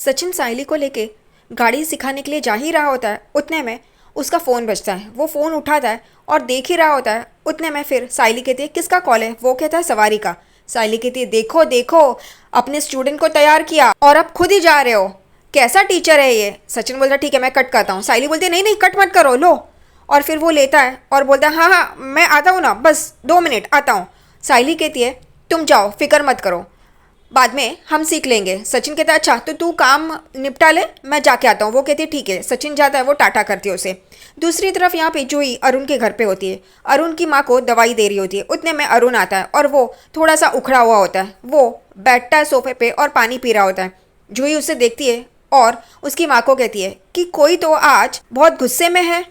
सचिन साइली को लेके गाड़ी सिखाने के लिए जा ही रहा होता है, उतने में उसका फ़ोन बजता है। वो फ़ोन उठाता है और देख ही रहा होता है। उतने में फिर साइली कहती है किसका कॉल है? वो कहता है सवारी का। साइली कहती है देखो देखो, अपने स्टूडेंट को तैयार किया और अब खुद ही जा रहे हो, कैसा टीचर है ये। सचिन बोलता है ठीक है मैं कट करता हूँ। साइली बोलती है नहीं नहीं कट मत करो, लो। और फिर वो लेता है और बोलता है हाँ हाँ मैं आता हूँ ना, बस 2 मिनट आता हूँ। साइली कहती है तुम जाओ, फिक्र मत करो, बाद में हम सीख लेंगे। सचिन कहता है अच्छा तो तू काम निपटा ले, मैं जाके आता हूँ। वो कहती है ठीक है। सचिन जाता है, वो टाटा करती है उसे। दूसरी तरफ यहाँ पे जूही अरुण के घर पे होती है। अरुण की माँ को दवाई दे रही होती है। उतने में अरुण आता है और वो थोड़ा सा उखड़ा हुआ होता है। वो बैठता है सोफे पे और पानी पी रहा होता है। जूही उसे देखती है और उसकी माँ को कहती है कि कोई तो आज बहुत गुस्से में है,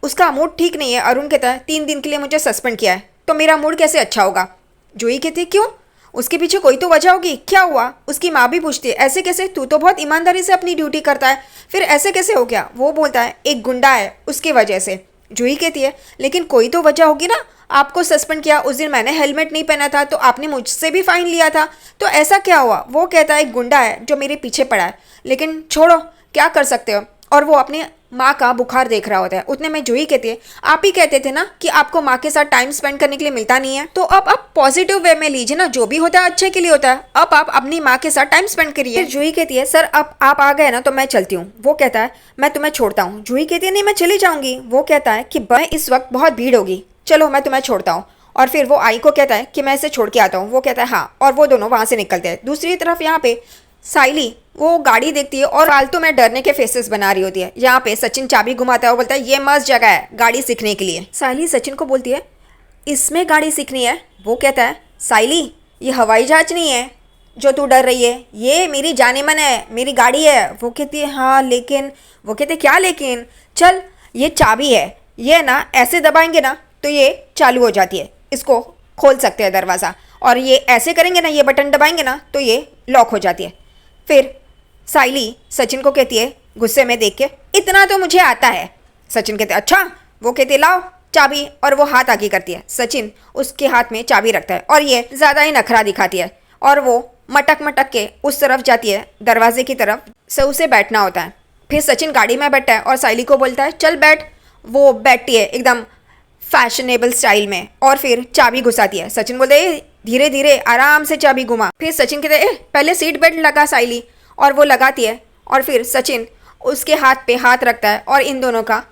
उसका मूड ठीक नहीं है। अरुण कहता है 3 दिन के लिए मुझे सस्पेंड किया है तो मेरा मूड कैसे अच्छा होगा। जूही कहती है क्यों, उसके पीछे कोई तो वजह होगी, क्या हुआ। उसकी माँ भी पूछती है ऐसे कैसे, तू तो बहुत ईमानदारी से अपनी ड्यूटी करता है, फिर ऐसे कैसे हो गया। वो बोलता है एक गुंडा है उसकी वजह से। जूही कहती है लेकिन कोई तो वजह होगी ना, आपको सस्पेंड किया, उस दिन मैंने हेलमेट नहीं पहना था तो आपने मुझसे भी फाइन लिया था, तो ऐसा क्या हुआ। वो कहता है एक गुंडा है जो मेरे पीछे पड़ा है, लेकिन छोड़ो क्या कर सकते हो। और वो अपनी माँ का बुखार देख रहा होता है। उतने में जूही कहती है आप ही कहते थे ना कि आपको माँ के साथ टाइम स्पेंड करने के लिए मिलता नहीं है, तो अब आप पॉजिटिव वे में लीजिए ना, जो भी होता है अच्छे के लिए होता है। अब आप अपनी माँ के साथ टाइम स्पेंड करिए। फिर जूही कहती है सर अब आप आ गए ना तो मैं चलती हूँ। वो कहता है मैं तुम्हें छोड़ता हूँ। जूही कहती है नहीं मैं चली जाऊंगी। वो कहता है कि इस वक्त बहुत भीड़ होगी, चलो मैं तुम्हें छोड़ता हूँ। और फिर वो आई को कहता है कि मैं इसे छोड़ के आता हूँ। वो कहता है हाँ, और वो दोनों वहाँ से निकलते हैं। दूसरी तरफ यहाँ पे साइली वो गाड़ी देखती है और फालतू में डरने के फेसेस बना रही होती है। यहाँ पे सचिन चाबी घुमाता है और बोलता है ये मस्त जगह है गाड़ी सीखने के लिए। साइली सचिन को बोलती है इसमें गाड़ी सीखनी है। वो कहता है साइली ये हवाई जहाज नहीं है जो तू डर रही है, ये मेरी जाने मन है, मेरी गाड़ी है। वो कहती है हाँ लेकिन। वो कहते क्या लेकिन, चल ये चाबी है, ये ना ऐसे दबाएंगे ना तो ये चालू हो जाती है, इसको खोल सकते हैं दरवाज़ा, और ये ऐसे करेंगे ना, ये बटन दबाएंगे ना तो ये लॉक हो जाती है। फिर साइली सचिन को कहती है गुस्से में देख के इतना तो मुझे आता है। सचिन कहते अच्छा। वो कहते लाओ चाबी, और वो हाथ आगे करती है। सचिन उसके हाथ में चाबी रखता है और ये ज़्यादा ही नखरा दिखाती है और वो मटक मटक के उस तरफ जाती है दरवाजे की तरफ से उसे बैठना होता है। फिर सचिन गाड़ी में बैठता है और साइली को बोलता है चल बैठ। वो बैठती है एकदम फैशनेबल स्टाइल में और फिर चाबी घुसाती है। सचिन बोलते धीरे धीरे आराम से चाबी घुमा। फिर सचिन कहते पहले सीट बेल्ट लगा साइली, और वो लगाती है। और फिर सचिन उसके हाथ पे हाथ रखता है और इन दोनों का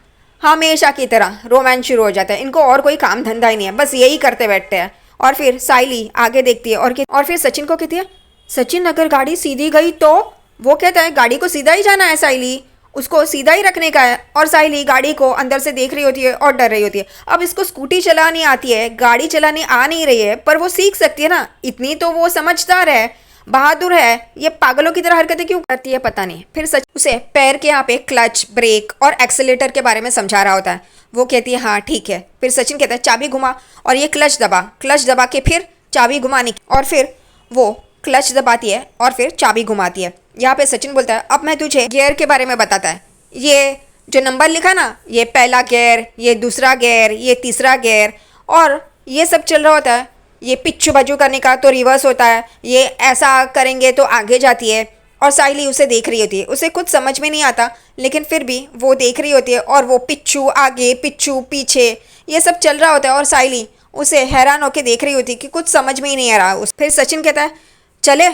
हमेशा की तरह रोमांस शुरू हो जाता है। इनको और कोई काम धंधा ही नहीं है, बस यही करते बैठते हैं। और फिर साइली आगे देखती है और फिर सचिन को कहती है सचिन अगर गाड़ी सीधी गई तो। वो कहता है गाड़ी को सीधा ही जाना है साइली, उसको सीधा ही रखने का है। और साइली गाड़ी को अंदर से देख रही होती है और डर रही होती है। अब इसको स्कूटी चलानी आती है, गाड़ी चलानी आ नहीं रही है, पर वो सीख सकती है ना, इतनी तो वो समझदार है, बहादुर है। ये पागलों की तरह हरकतें क्यों करती है पता नहीं। फिर सच उसे पैर के यहाँ पे क्लच, ब्रेक और एक्सेलेटर के बारे में समझा रहा होता है। वो कहती है हाँ ठीक है। फिर सचिन कहता है चाबी घुमा और ये क्लच दबा के फिर चाबी घुमानी, और फिर वो क्लच दबाती है और फिर चाबी घुमाती है। यहाँ पे सचिन बोलता है अब मैं तुझे गियर के बारे में बताता है। ये जो नंबर लिखा ना, ये पहला गियर, ये दूसरा गियर, ये तीसरा गियर, और ये सब चल रहा होता है। ये पिच्चू बाजू करने का तो रिवर्स होता है, ये ऐसा करेंगे तो आगे जाती है। और साइली उसे देख रही होती है, उसे कुछ समझ में नहीं आता, लेकिन फिर भी वो देख रही होती है और वो पिच्चू आगे पिच्चू पीछे ये सब चल रहा होता है। और साइली उसे हैरान होकर देख रही होती है कि कुछ समझ में ही नहीं आ रहा। फिर सचिन कहता है चले।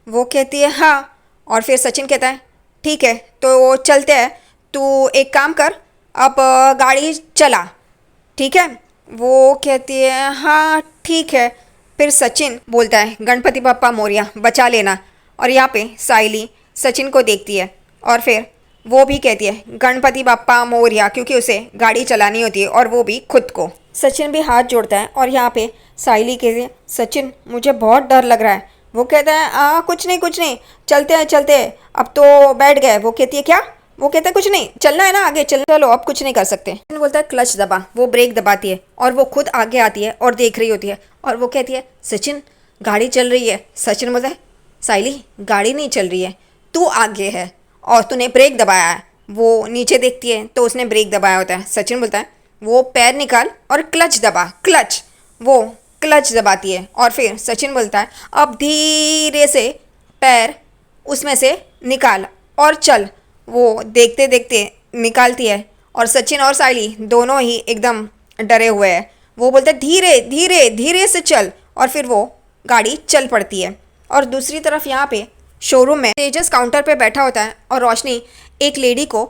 वो कहती है हाँ। और फिर सचिन कहता है ठीक है तो चलते हैं, तू एक काम कर अब गाड़ी चला, ठीक है। वो कहती है हाँ ठीक है। फिर सचिन बोलता है गणपति बप्पा मोरिया, बचा लेना। और यहाँ पे साइली सचिन को देखती है और फिर वो भी कहती है गणपति बप्पा मोरिया, क्योंकि उसे गाड़ी चलानी होती है और वो भी खुद को। सचिन भी हाथ जोड़ता है और यहाँ पे साइली कहती है सचिन मुझे बहुत डर लग रहा है। वो कहता है कुछ नहीं, चलते हैं अब तो बैठ गए। वो कहती है क्या। वो कहता है कुछ नहीं, चलना है ना आगे, चलो अब कुछ नहीं कर सकते। बोलता है क्लच दबा। वो ब्रेक दबाती है और वो खुद आगे आती है और देख रही होती है और वो कहती है सचिन गाड़ी चल रही है। सचिन बोलता है साइली गाड़ी नहीं चल रही है, तू आगे है और तूने ब्रेक दबाया है। वो नीचे देखती है तो उसने ब्रेक दबाया होता है। सचिन बोलता है वो पैर निकाल और क्लच दबा। वो क्लच दबाती है और फिर सचिन बोलता है अब धीरे से पैर उसमें से निकाल और चल। वो देखते देखते निकालती है और सचिन और साइली दोनों ही एकदम डरे हुए हैं। वो बोलते धीरे धीरे धीरे से चल, और फिर वो गाड़ी चल पड़ती है। और दूसरी तरफ यहाँ पे शोरूम में तेजस काउंटर पे बैठा होता है और रोशनी एक लेडी को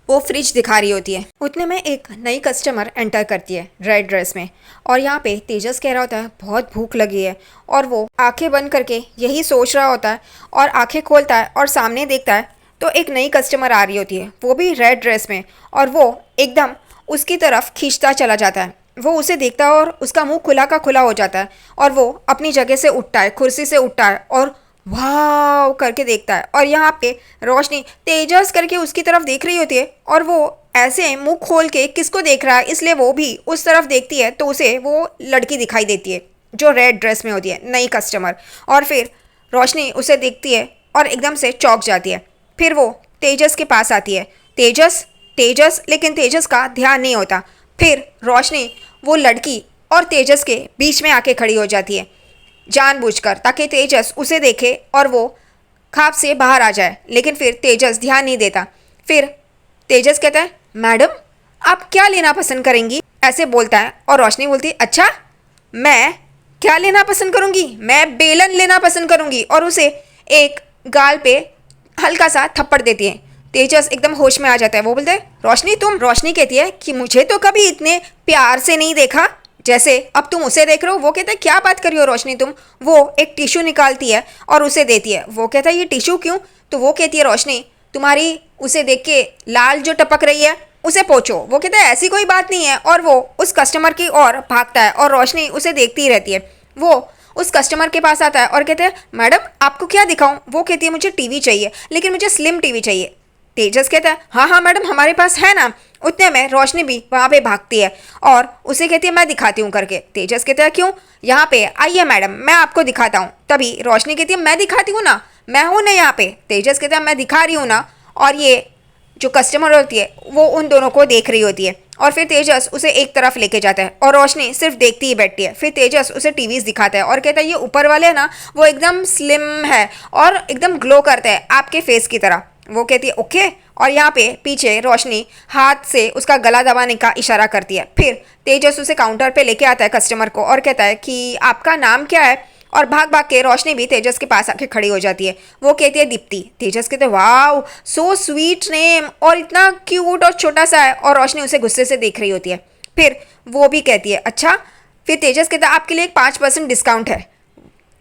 वो फ्रिज दिखा रही होती है। उतने में एक नई कस्टमर एंटर करती है रेड ड्रेस में, और यहाँ पे तेजस कह रहा होता है बहुत भूख लगी है, और वो आंखें बंद करके यही सोच रहा होता है और आंखें खोलता है और सामने देखता है तो एक नई कस्टमर आ रही होती है, वो भी रेड ड्रेस में, और वो एकदम उसकी तरफ खींचता चला जाता है। वो उसे देखता है और उसका मुंह खुला का खुला हो जाता है, और वो अपनी जगह से उठता है, कुर्सी से उठता है और वाह करके देखता है। और यहाँ पे रोशनी तेजस करके उसकी तरफ देख रही होती है, और वो ऐसे मुंह खोल के किसको देख रहा है इसलिए वो भी उस तरफ देखती है, तो उसे वो लड़की दिखाई देती है जो रेड ड्रेस में होती है, नई कस्टमर। और फिर रोशनी उसे देखती है और एकदम से चौंक जाती है। फिर वो तेजस के पास आती है, तेजस तेजस, लेकिन तेजस का ध्यान नहीं होता। फिर रोशनी वो लड़की और तेजस के बीच में आके खड़ी हो जाती है जानबूझकर, ताकि तेजस उसे देखे और वो खाप से बाहर आ जाए, लेकिन फिर तेजस ध्यान नहीं देता। फिर तेजस कहता है मैडम आप क्या लेना पसंद करेंगी, ऐसे बोलता है, और रोशनी बोलती है अच्छा मैं क्या लेना पसंद करूंगी, मैं बेलन लेना पसंद करूंगी, और उसे एक गाल पे हल्का सा थप्पड़ देती है। तेजस एकदम होश में आ जाता है। वो बोलते हैं रोशनी तुम। रोशनी कहती है कि मुझे तो कभी इतने प्यार से नहीं देखा जैसे अब तुम उसे देख रहे हो। वो कहता है क्या बात कर रही हो रोशनी तुम। वो एक टिश्यू निकालती है और उसे देती है। वो कहता है ये टिश्यू क्यों। तो वो कहती है रोशनी तुम्हारी उसे देख के लाल जो टपक रही है उसे पोंछो। वो कहता है ऐसी कोई बात नहीं है, और वो उस कस्टमर की ओर भागता है और रोशनी उसे देखती ही रहती है। वो उस कस्टमर के पास आता है और कहते हैं मैडम आपको क्या दिखाऊं। वो कहती है मुझे टीवी चाहिए, लेकिन मुझे स्लिम टीवी चाहिए। तेजस कहता है हाँ हाँ मैडम हमारे पास है ना। उतने में रोशनी भी वहाँ पे भागती है और उसे कहती है मैं दिखाती हूँ करके। तेजस कहता है क्यों, यहाँ पे आइए मैडम मैं आपको दिखाता हूँ। तभी रोशनी कहती है मैं दिखाती हूँ ना, मैं हूँ ना यहाँ पे। तेजस कहता है मैं दिखा रही हूँ ना। और ये जो कस्टमर होती है वो उन दोनों को देख रही होती है, और फिर तेजस उसे एक तरफ लेके जाता है और रोशनी सिर्फ देखती ही बैठती है। फिर तेजस उसे टीवीज दिखाता है और कहता है ये ऊपर वाले है ना वो एकदम स्लिम है और एकदम ग्लो करता है आपके फेस की तरह। वो कहती है ओके, और यहाँ पे पीछे रोशनी हाथ से उसका गला दबाने का इशारा करती है। फिर तेजस उसे काउंटर पे लेके आता है कस्टमर को और कहता है कि आपका नाम क्या है। और भाग भाग के रोशनी भी तेजस के पास आके खड़ी हो जाती है। वो कहती है दीप्ति। तेजस कहते हैं वाओ सो स्वीट नेम, और इतना क्यूट और छोटा सा है, और रोशनी उसे गुस्से से देख रही होती है। फिर वो भी कहती है अच्छा। फिर तेजस कहता है आपके लिए एक 5% डिस्काउंट है।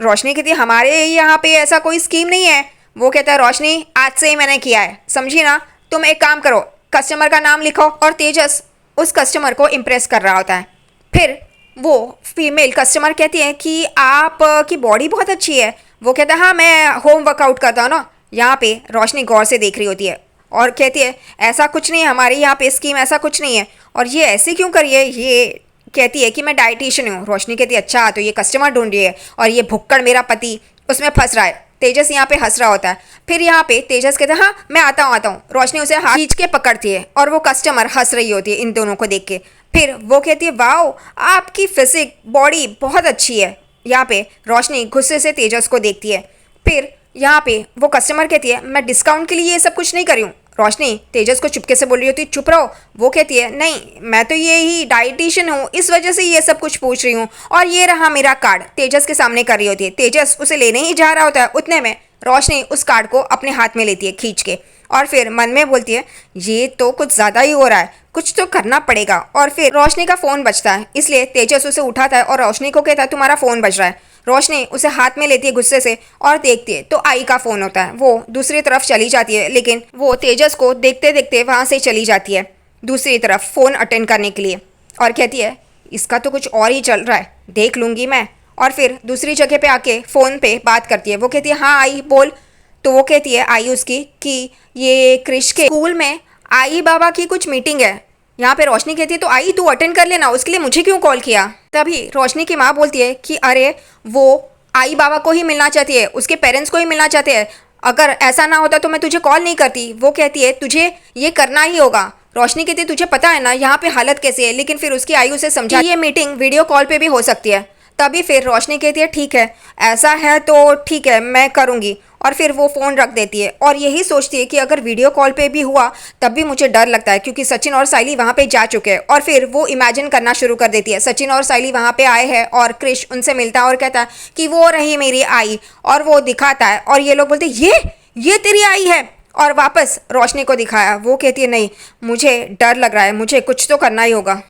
रोशनी कहती है हमारे यहाँ पे ऐसा कोई स्कीम नहीं है। वो कहता है रोशनी आज से ही मैंने किया है समझी ना, तुम एक काम करो कस्टमर का नाम लिखो। और तेजस उस कस्टमर को इम्प्रेस कर रहा होता है। फिर वो फीमेल कस्टमर कहती है कि आप की बॉडी बहुत अच्छी है। वो कहता है हाँ मैं होम वर्कआउट करता हूँ ना। यहाँ पे रोशनी गौर से देख रही होती है और कहती है ऐसा कुछ नहीं है हमारे यहाँ पे स्कीम, ऐसा कुछ नहीं है। और ये ऐसे क्यों करिए। ये कहती है कि मैं डाइटिशियन हूँ। रोशनी कहती है अच्छा तो ये कस्टमर ढूंढ रही है और ये भुक्कड़ मेरा पति उसमें फंस रहा है। तेजस यहाँ पे हंस रहा होता है। फिर यहाँ पे तेजस कहता है हाँ मैं आता हूँ। रोशनी उसे हाथ खींच के पकड़ती है और वो कस्टमर हंस रही होती है इन दोनों को देख के। फिर वो कहती है वाओ आपकी फिजिक बॉडी बहुत अच्छी है। यहाँ पे रोशनी गुस्से से तेजस को देखती है। फिर यहाँ पे वो कस्टमर कहती है मैं डिस्काउंट के लिए ये सब कुछ नहीं कर रही हूँ। रोशनी तेजस को चुपके से बोल रही होती है चुप रहो। वो कहती है नहीं मैं तो ये ही डाइटिशियन हूँ इस वजह से ये सब कुछ पूछ रही हूँ, और ये रहा मेरा कार्ड। तेजस के सामने कर रही होती है। तेजस उसे लेने ही जा रहा होता है। उतने में रोशनी उस कार्ड को अपने हाथ में लेती है खींच के, और फिर मन में बोलती है ये तो कुछ ज़्यादा ही हो रहा है, कुछ तो करना पड़ेगा। और फिर रोशनी का फ़ोन बजता है, इसलिए तेजस उसे उठाता है और रोशनी को कहता है तुम्हारा फ़ोन बज रहा है। रोशनी उसे हाथ में लेती है गुस्से से और देखती है तो आई का फ़ोन होता है। वो दूसरी तरफ चली जाती है, लेकिन वो तेजस को देखते देखते वहाँ से चली जाती है दूसरी तरफ फ़ोन अटेंड करने के लिए, और कहती है इसका तो कुछ और ही चल रहा है, देख लूँगी मैं। और फिर दूसरी जगह पे आके फ़ोन पे बात करती है। वो कहती है हाँ आई बोल। तो वो कहती है आई उसकी कि ये क्रिश के स्कूल में आई बाबा की कुछ मीटिंग है। यहाँ पे रोशनी कहती है तो आई तू अटेंड कर लेना, उसके लिए मुझे क्यों कॉल किया। तभी रोशनी की माँ बोलती है कि अरे वो आई बाबा को ही मिलना चाहती है, उसके पेरेंट्स को ही मिलना चाहते हैं, अगर ऐसा ना होता तो मैं तुझे कॉल नहीं करती। वो कहती है तुझे ये करना ही होगा। रोशनी कहती है तुझे पता है ना यहाँ पे हालत कैसी है, लेकिन फिर उसकी आई उसे समझा ये मीटिंग वीडियो कॉल पे भी हो सकती है। तभी फिर रोशनी कहती है ठीक है, ऐसा है तो ठीक है मैं करूँगी, और फिर वो फ़ोन रख देती है और यही सोचती है कि अगर वीडियो कॉल पे भी हुआ तब भी मुझे डर लगता है क्योंकि सचिन और साइली वहाँ पे जा चुके हैं। और फिर वो इमेजिन करना शुरू कर देती है, सचिन और साइली वहाँ पे आए हैं और क्रिश उनसे मिलता है और कहता है कि वो रही मेरी आई, और वो दिखाता है और ये लोग बोलते हैं ये तेरी आई है, और वापस रोशनी को दिखाया। वो कहती है नहीं, मुझे डर लग रहा है, मुझे कुछ तो करना ही होगा।